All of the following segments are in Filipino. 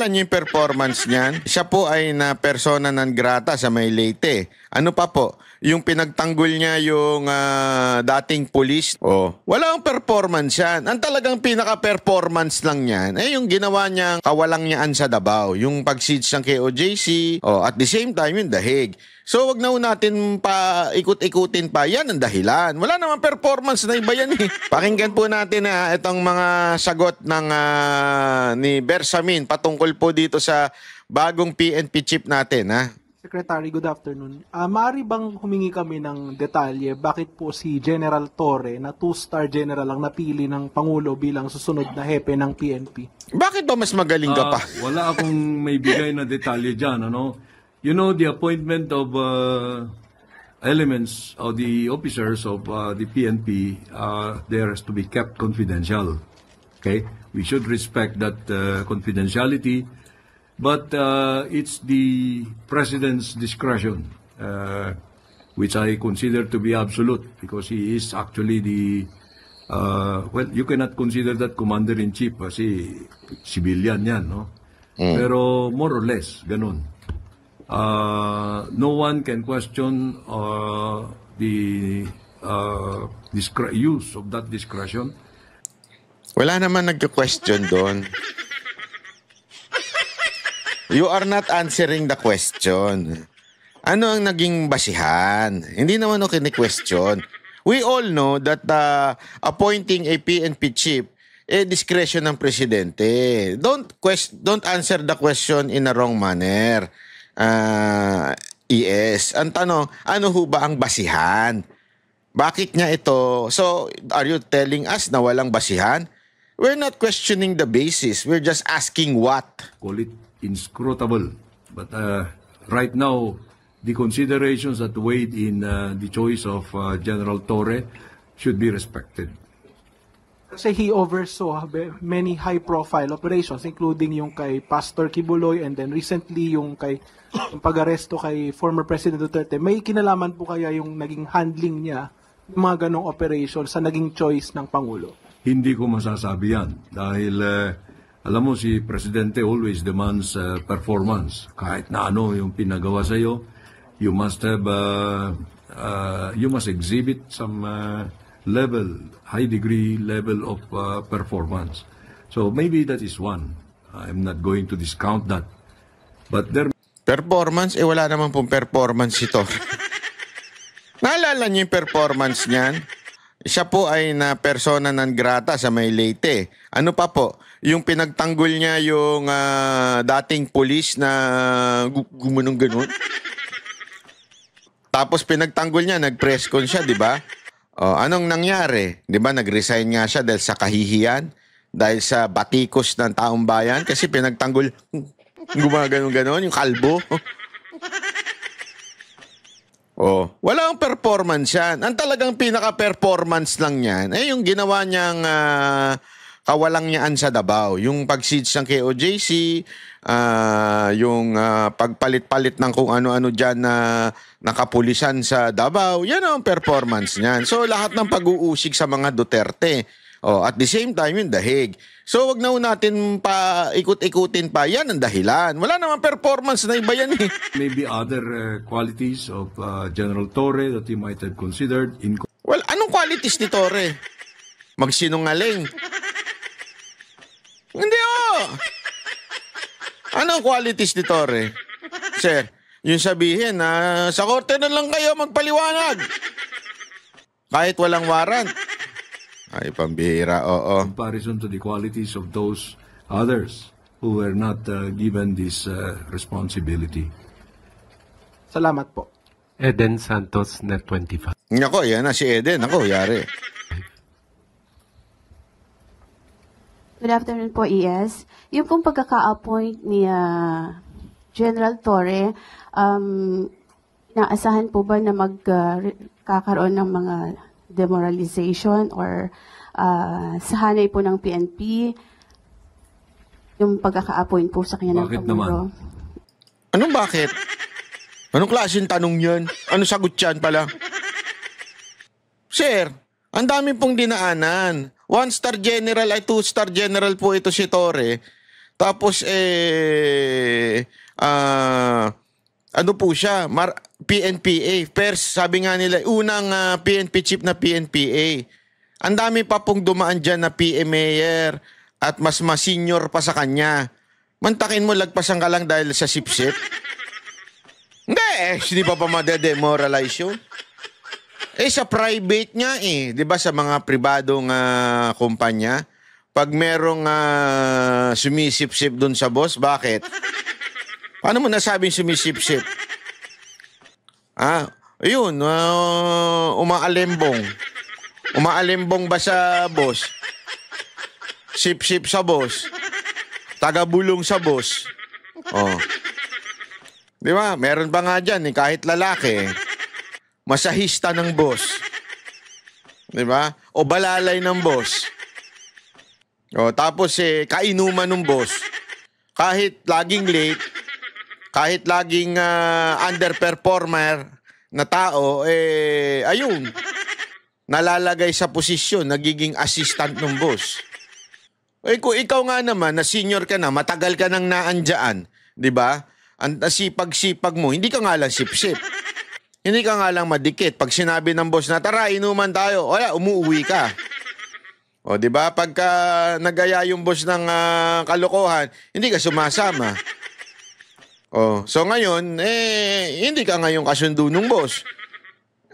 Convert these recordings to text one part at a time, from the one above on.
Naalala niyo yung performance niyan? Siya po ay na persona non grata sa may Leyte. Ano pa po? Yung pinagtanggol niya yung dating pulis. Oh, wala ang performance yan. Ang talagang pinaka-performance lang yan ay yung ginawa niyang kawalang niyaan sa Davao. Yung pag-siege ng KOJC. Oh, at the same time yung dahig. So wag na natin pa ikut-ikutin pa. Yan ang dahilan. Wala namang performance na iba yan eh. Pakinggan po natin itong mga sagot ng ni Bersamin patungkol po dito sa bagong PNP chief natin. Secretary, good afternoon. Maaari bang humingi kami ng detalye bakit po si General Torre na 2-star general ang napili ng Pangulo bilang susunod na hepe ng PNP? Bakit ba mas magaling ka pa? Wala akong may bigay na detalye dyan. You know, the appointment of elements of the officers of the PNP, there has to be kept confidential. Okay? We should respect that confidentiality, but it's the President's discretion, which I consider to be absolute, because he is actually the, well, you cannot consider that Commander-in-Chief kasi civilian yan, no? Pero more or less, ganun. No one can question the use of that discretion. Wala naman nagka-question doon. You are not answering the question. Ano ang naging basihan? Hindi naman ako kini-question. We all know that appointing a PNP chief discretion ng presidente. Don't answer the question in a wrong manner. ES. Ang tanong, ano ho ba ang basihan? Bakit niya ito? So, are you telling us na walang basihan? We're not questioning the basis. We're just asking what? Call it inscrutable. But right now, the considerations that weighed in the choice of General Torre should be respected. Kasi he oversaw many high-profile operations, including yung kay Pastor Kibuloy and then recently yung pag-aresto kay former President Duterte. May kinalaman po kaya yung naging handling niya ng mga ganong operation sa naging choice ng Pangulo? Hindi ko masasabi yan dahil alam mo si Presidente always demands performance. Kahit na ano yung pinagawa sa iyo, you must have you must exhibit some high degree level of performance. So maybe that is one. I'm not going to discount that. But there Performance? Wala naman pong performance ito. Naalala niyo yung performance niyan? Siya po ay na persona non grata sa may Leyte. Ano pa po? Yung pinagtanggol niya yung dating pulis na gumunong ganun. Tapos pinagtanggol niya, nag-press con siya, di ba? Anong nangyari? Di ba, nag-resign nga siya dahil sa kahihiyan, dahil sa batikos ng taong bayan, kasi pinagtanggol, gumaganon-ganon, yung kalbo. Wala ang performance yan. Ang talagang pinaka-performance lang yan ay yung ginawa niyang kawalang niyaan sa Davao. Yung pag-siege ng KOJC, yung pagpalit-palit ng kung ano-ano dyan na nakapulisan sa Davao, yan ang performance niyan. So lahat ng pag-uusig sa mga Duterte. At the same time yung dahig. So wag na natin pa ikut-ikutin pa. Yan ang dahilan. Wala namang performance na iba yan eh. Maybe other qualities of General Torre that you might have considered in... Well, anong qualities ni Torre? Magsinungaling. Hindi Anong qualities ni Torre? Sir, yung sabihin na sa korte na lang kayo magpaliwanag. Kahit walang warrant. Ay, pambihira, In comparison to the qualities of those others who were not given this responsibility. Salamat po. Eden Santos, Net 25. Nako, yan na si Eden. Nako, yari. Good afternoon po, ES. Yung pong pagkaka-appoint ni General Torre, inaasahan po ba na magkakaroon ng mga demoralization or sa hanay po ng PNP yung pagkaka-appoint po sa kanya ng Bakit Pangulo? naman? Anong bakit? Anong klaseng tanong yan? Ano sagot yan pala? Sir, ang dami pong dinaanan. 1-star general ay 2-star general po ito si Torre. Tapos, ano po siya? PNPA. First, sabi nga nila, unang PNP chief na PNPA. Ang dami pa pong dumaan dyan na PMAyer at mas senior pa sa kanya. Mantakin mo, lagpasan ka lang dahil sa sip-sip. Hindi pa madedemoralize yun. Sa private nga di ba sa mga pribadong kumpanya, pag merong sumisip-sip dun sa boss, bakit? Paano mo nasabing sumisip-sip? Yun, umaalembong. Umaalembong ba sa boss? Sip-sip sa boss? Tagabulong sa boss? Oh. Di ba? Meron pa nga dyan, kahit lalaki, masahista ng boss. Di ba? O balalay ng boss. O, tapos kainuman ng boss. Kahit laging late, kahit laging underperformer na tao, ayun, nalalagay sa posisyon, nagiging assistant ng boss. Kung ikaw nga naman, na senior ka na, matagal ka nang naandyan, di ba? Ang sipag-sipag mo, hindi ka nga lang sip-sip. Hindi ka nga lang madikit. Pag sinabi ng boss na, tara, inuman tayo, umuwi ka. O, di ba? Pagka nagaya yung boss ng kalokohan, hindi ka sumasama. O, so ngayon, hindi ka ngayon kasundo ng boss.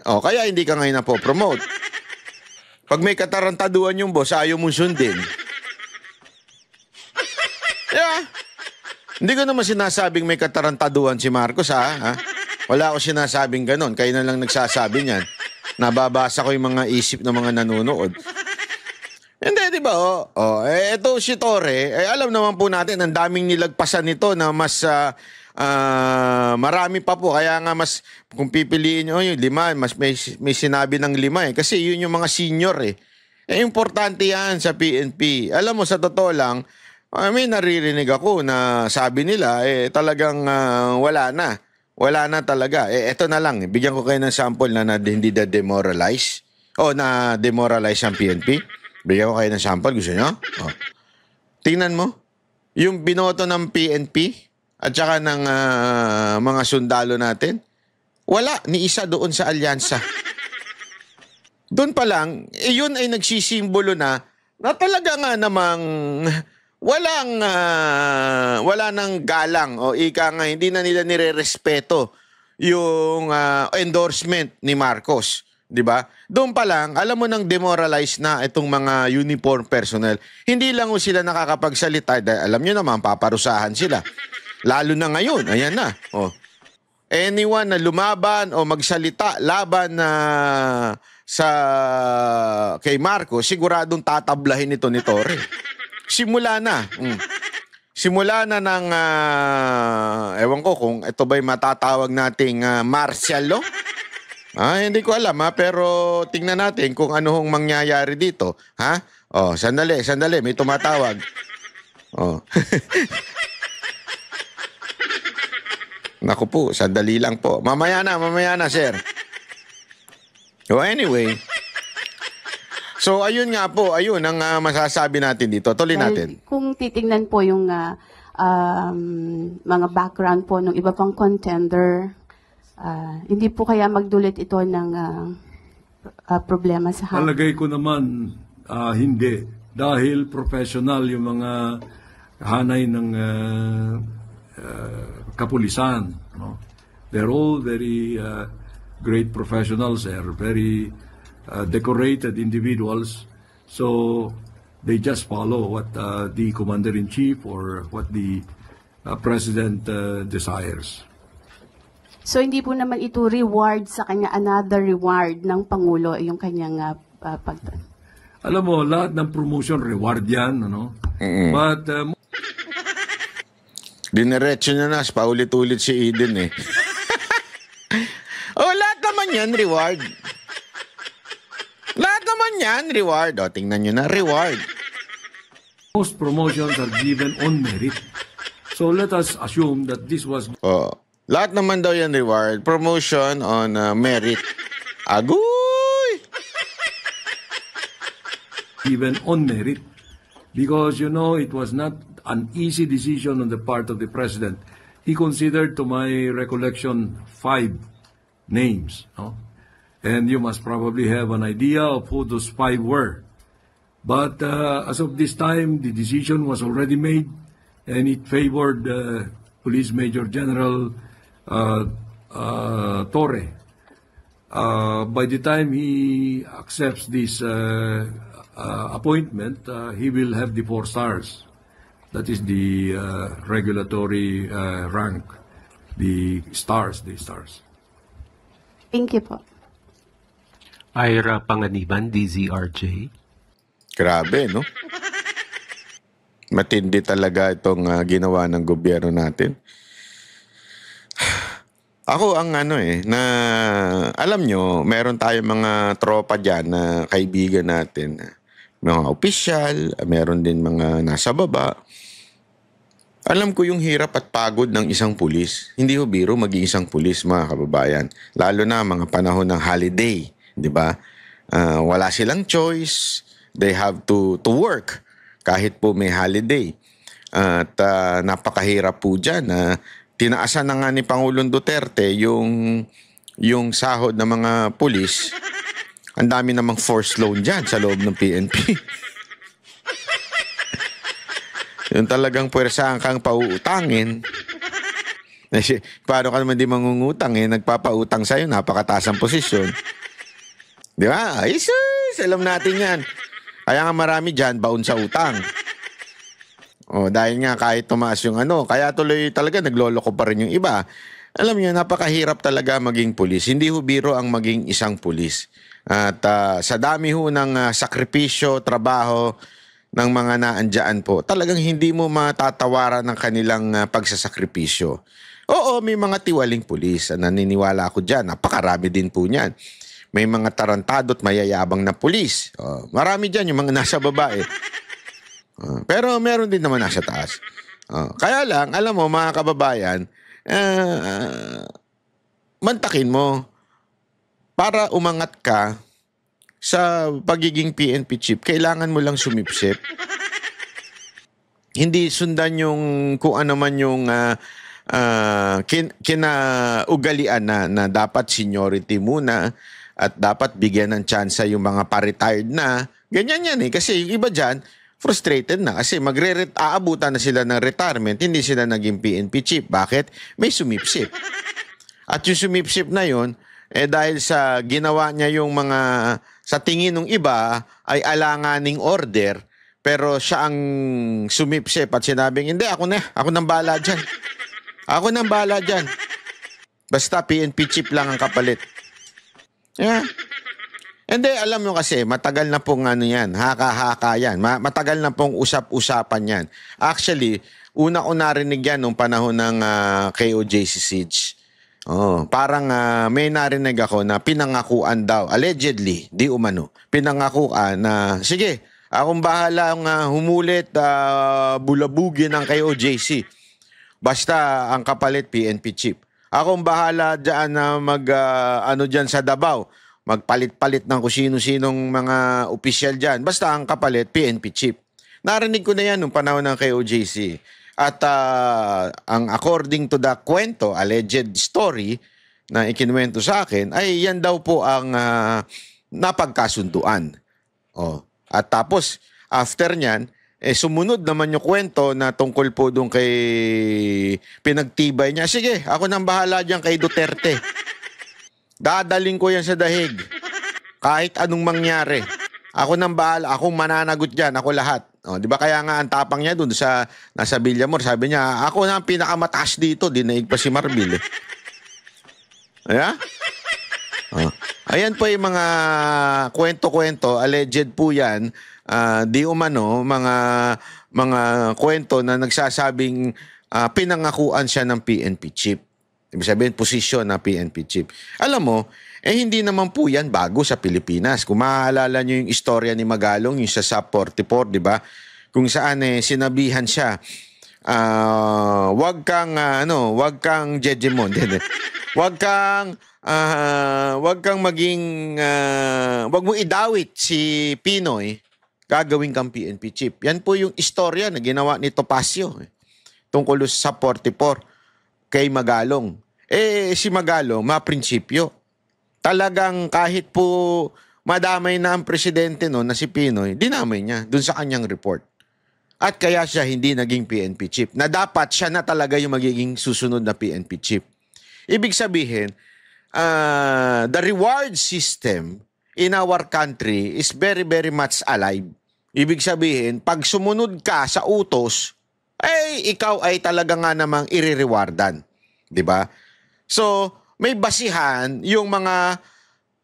O, kaya hindi ka ngayon napopromote. Pag may katarantaduan yung boss, ayaw mong sundin. Yeah. Hindi ko naman sinasabing may katarantaduan si Marcos, ha? Wala ako sinasabing ganon. Kayo na lang nagsasabi niyan. Nababasa ko yung mga isip ng mga nanonood. Hindi, di ba? Ito si Torre, alam naman po natin, ang daming nilagpasan nito na mas marami pa po. Kaya nga mas, kung pipiliin nyo yung 5, mas may sinabi ng 5 Kasi yun yung mga senior importante yan sa PNP. Alam mo, sa totoo lang, may naririnig ako na sabi nila, talagang wala na. Wala na talaga. Eto na lang. Bigyan ko kayo ng sample na hindi na-demoralize. O na-demoralize ang PNP. Bigyan ko kayo ng sample. Gusto nyo? Tingnan mo. Yung binoto ng PNP at saka ng mga sundalo natin, wala ni isa doon sa alyansa. Doon pa lang, yun ay nagsisimbolo na talaga nga namang wala nang galang o ika nga hindi na nila nirerespeto yung endorsement ni Marcos, 'di ba? Doon pa lang alam mo nang demoralize na itong mga uniform personnel. Hindi lang sila nakakapagsalita dahil alam niyo naman paparusahan sila. Lalo na ngayon, ayan na. Anyone na lumaban o magsalita laban na sa kay Marcos, siguradong tatablahin ito ni Torre. Simula na. Simula na ng, ewan ko kung ito ba'y matatawag nating martial law. Hindi ko alam pero tingnan natin kung ano hong mangyayari dito. Sandali, may tumatawag. Naku po, sandali lang po. Mamaya na, sir. Anyway. So, ayun nga po, ayun ang masasabi natin dito. Tuloy natin. Kung titingnan po yung mga background po ng iba pang contender, hindi po kaya magdulot ito ng problema sa hangin? Palagay ko naman, hindi. Dahil professional yung mga hanay ng kapulisan. No? They're all very great professionals. They're very decorated individuals, so they just follow what the commander-in-chief or what the president desires. So hindi po naman ito reward sa kanya, another reward ng Pangulo, yung kanyang Alam mo, lahat ng promotion reward yan, ano? But diniretso niya na, paulit-ulit si Eden lahat naman yan reward. Lahat naman yan, reward. Tingnan nyo na, reward. most promotions are given on merit. So let us assume that this was Lahat naman daw yan reward. Promotion on merit. Agoy! given on merit. Because, it was not an easy decision on the part of the President. He considered, to my recollection, 5 names. No? And you must probably have an idea of who those 5 were. But as of this time, the decision was already made, and it favored Police Major General Torre. By the time he accepts this appointment, he will have the 4 stars. That is the regulatory rank, the stars. Thank you po. Ira Panganiban, DZRJ. Grabe, no? Matindi talaga itong ginawa ng gobyerno natin. Ako ang na alam nyo, meron tayong mga tropa dyan na kaibigan natin. Mga opisyal, meron din mga nasa baba. Alam ko yung hirap at pagod ng isang pulis. Hindi ho biro maging isang pulis, mga kababayan. Lalo na mga panahon ng holiday, di ba? Wala silang choice. They have to work kahit po may holiday. At napakahirap po dyan. Tinaasan na nga ni Pangulong Duterte yung sahod ng mga pulis. Ang dami namang forced loan dyan sa loob ng PNP. Yung talagang puwersahan kang pauutangin. Paano ka naman di mangungutang nagpapautang sa'yo, napakataas ang posisyon. Di ba? Ay, sus, alam natin yan. Kaya nga marami dyan, baon sa utang. Dahil nga kahit tumaas yung kaya tuloy talaga nagloloko pa rin yung iba. Alam niyo, napakahirap talaga maging pulis. Hindi ho biro ang maging isang pulis. At sa dami ho ng sakripisyo, trabaho ng mga naandyan po, talagang hindi mo matatawaran ng kanilang pagsasakripisyo. Oo, may mga tiwaling pulis. Naniniwala ako dyan. Napakarami din po niyan. May mga tarantado at mayayabang na pulis. Marami dyan yung mga nasa baba pero meron din naman nasa taas. Kaya lang, alam mo mga kababayan, mantakin mo para umangat ka sa pagiging PNP chief, kailangan mo lang sumipsip. Hindi sundan yung kung ano man yung kinaugalian na dapat seniority muna at dapat bigyan ng tsansa yung mga pa-retired na. Ganyan yan kasi yung iba dyan, frustrated na kasi aabutan na sila ng retirement, hindi sila naging PNP chief. Bakit? May sumipsip. At yung sumipsip na yun, dahil sa ginawa niya yung mga, sa tingin ng iba, ay alanganing order, pero siya ang sumipsip at sinabing, hindi, ako nang bahala dyan. Ako nang bahala dyan. Basta PNP chief lang ang kapalit. Yeah. Hindi, alam mo kasi, matagal na pong yan, haka-haka yan. Matagal na pong usap-usapan yan. Actually, una ko narinig yan nung panahon ng KOJC siege. Parang may narinig ako na pinangakuan daw, allegedly, di umano, pinangakuan na, sige, akong bahala humulit, bulabugin ng KOJC. Basta ang kapalit PNP chief. Akong bahala dyan na dyan sa Davao. Magpalit-palit ng kung sino-sinong mga opisyal dyan. Basta ang kapalit, PNP chief. Narinig ko na yan nung panahon ng KOJC. At ang according to the kwento, alleged story na ikinuwento sa akin, ay yan daw po ang napagkasunduan. At tapos, after nyan, sumunod naman yung kwento na tungkol po doon kay pinagtibay niya. Sige, ako nang bahala dyan kay Duterte. Dadaling ko yan sa dahig. Kahit anong mangyari. Ako nang bahala. Akong mananagot dyan. Ako lahat. Di ba kaya nga ang tapang niya doon sa nasa Villamor. Sabi niya, ako na ang pinakamataas dito. Dinaig pa si Marbil. Ayan po yung mga kwento-kwento. Alleged po yan. Di umano, mga kwento na nagsasabing pinangakuan siya ng PNP chief. Ibig sabihin, posisyon na PNP chief. Alam mo, hindi naman po yan bago sa Pilipinas. Kung maaalala nyo yung istorya ni Magalong, yung sa SAP 44, di ba? Kung saan sinabihan siya, wag kang Jejemon. wag kang maging, wag mo idawit si Pinoy gagawin kang PNP chief. Yan po yung istorya na ginawa ni Topacio tungkol sa 44 kay Magalong. Si Magalong, maprinsipyo. Talagang kahit po madamay na ang presidente no, na si Pinoy, dinamay niya dun sa kanyang report. At kaya siya hindi naging PNP chief. Na dapat siya na talaga yung magiging susunod na PNP chief. Ibig sabihin, the reward system in our country is very, very much alive. Ibig sabihin, pag sumunod ka sa utos, ikaw ay talaga nga namang ire-rewardan. Diba? So, may basihan yung mga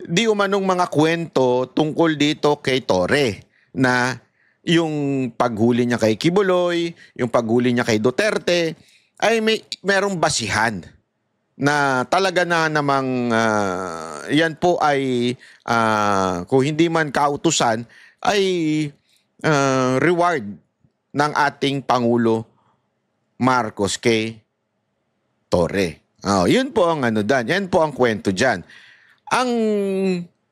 di umanong mga kwento tungkol dito kay Torre na yung paghuli niya kay Kibuloy, yung paghuli niya kay Duterte, ay merong basihan na talaga na namang yan po ay kung hindi man kautusan ay reward ng ating Pangulo Marcos kay Torre. Yun po ang yan po ang kwento dyan. Ang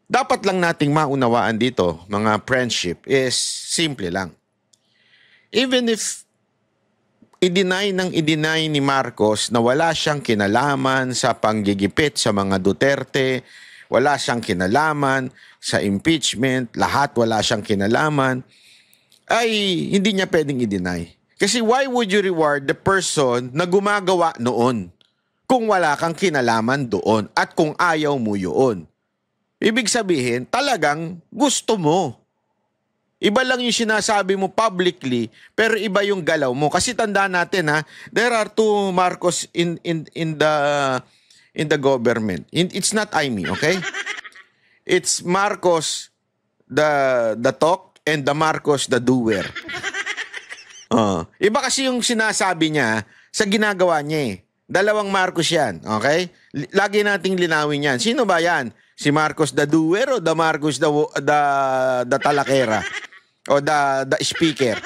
dapat lang nating maunawaan dito, mga friendship, is simple lang. Even if i-deny ni Marcos na wala siyang kinalaman sa panggigipit sa mga Duterte, wala siyang kinalaman sa impeachment, lahat wala siyang kinalaman, ay hindi niya pwedeng i-deny. Kasi why would you reward the person na gumagawa noon kung wala kang kinalaman doon at kung ayaw mo yun? Ibig sabihin, talagang gusto mo. Iba lang yung sinasabi mo publicly, pero iba yung galaw mo. Kasi tandaan natin there are two Marcos in the government. It's not Aimee, okay? It's Marcos the talk and the Marcos the doer. Iba kasi yung sinasabi niya sa ginagawa niya. Dalawang Marcos yan, okay? Lagi nating linawin yan. Sino ba yan? Si Marcos the doer o the Marcos the talakera? O the speaker?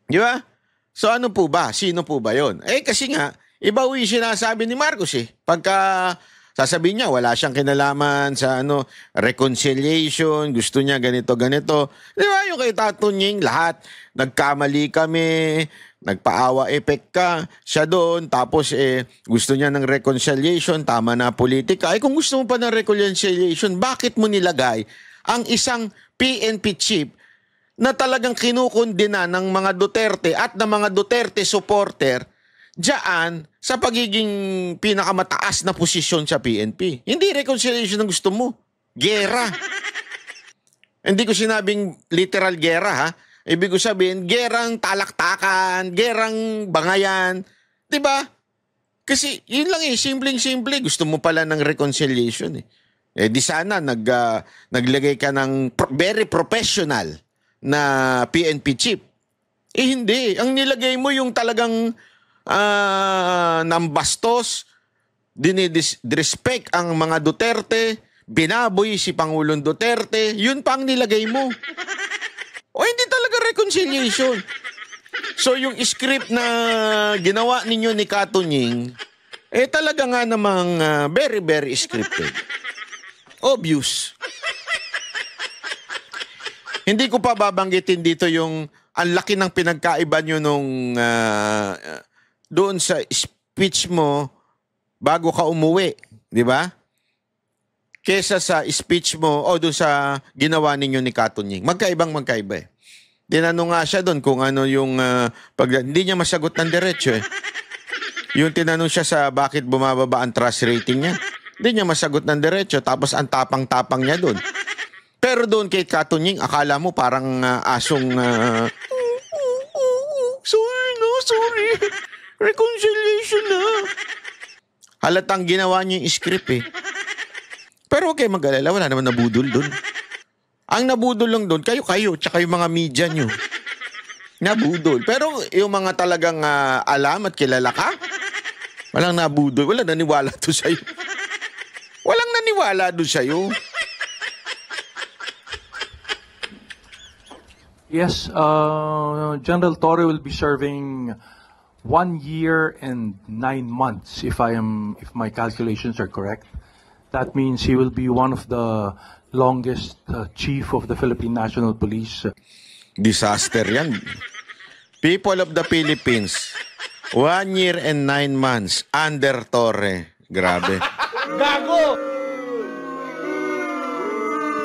Di ba? So ano po ba? Sino po ba yon? Kasi nga, iba yung sinasabi ni Marcos Pagka sasabihin niya, wala siyang kinalaman sa reconciliation, gusto niya ganito. Di ba yung kay Tato Nying, lahat, nagkamali kami, nagpaawa effect ka, siya doon, tapos gusto niya ng reconciliation, tama na politika. Kung gusto mo pa ng reconciliation, bakit mo nilagay ang isang PNP chief na talagang kinukundina ng mga Duterte at ng mga Duterte supporter diyan sa pagiging pinakamataas na posisyon sa PNP? Hindi reconciliation ang gusto mo. Gera. Hindi ko sinabing literal gera, Ibig ko sabihin, gerang talaktakan, gerang bangayan. Diba? Kasi yun lang simpleng-simple. Gusto mo pala ng reconciliation di sana naglagay ka ng very professional na PNP chief. Hindi. Ang nilagay mo yung talagang nambastos, dinidisrespect ang mga Duterte, binaboy si Pangulong Duterte, yun pa ang nilagay mo. O hindi talaga reconciliation. So yung script na ginawa ninyo ni Kato Nying, talaga nga namang very, very scripted. Obvious. Hindi ko pa babanggitin dito yung ang laki ng pinagkaiba nyo nung doon sa speech mo bago ka umuwi. Di ba? Kesa sa speech mo o doon sa ginawa ninyo ni Kato Nying. Magkaiba. Tinanong nga siya doon kung ano yung hindi niya masagot ng diretso Yung tinanong siya sa bakit bumababa ang trust rating niya. Hindi niya masagot ng diretso tapos ang tapang-tapang niya doon. Pero doon kay Kato Nying, akala mo parang asong sorry. Reconciliation na. Halatang ginawa niya yung script Pero okay mag-alala, wala naman nabudol doon. Ang nabudol lang doon, kayo, tsaka yung mga media nyo. Nabudol. Pero yung mga talagang alam at kilala ka, walang nabudol. Walang naniwala doon sa'yo. Walang naniwala doon sa'yo. Yes, General Torre will be serving 1 year and 9 months, if my calculations are correct. That means he will be one of the longest chief of the Philippine National Police. Disaster yan. People of the Philippines, 1 year and 9 months under Torre. Grabe. Gago!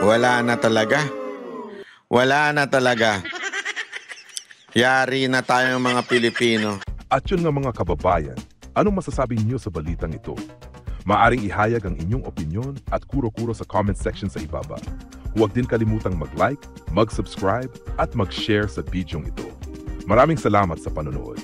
Wala na talaga. Wala na talaga. Yari na tayong mga Pilipino. At yun nga mga kababayan, anong masasabi niyo sa balitang ito? Maaring ihayag ang inyong opinyon at kuro-kuro sa comment section sa ibaba. Huwag din kalimutang mag-like, mag-subscribe at mag-share sa bidyong ito. Maraming salamat sa panonood.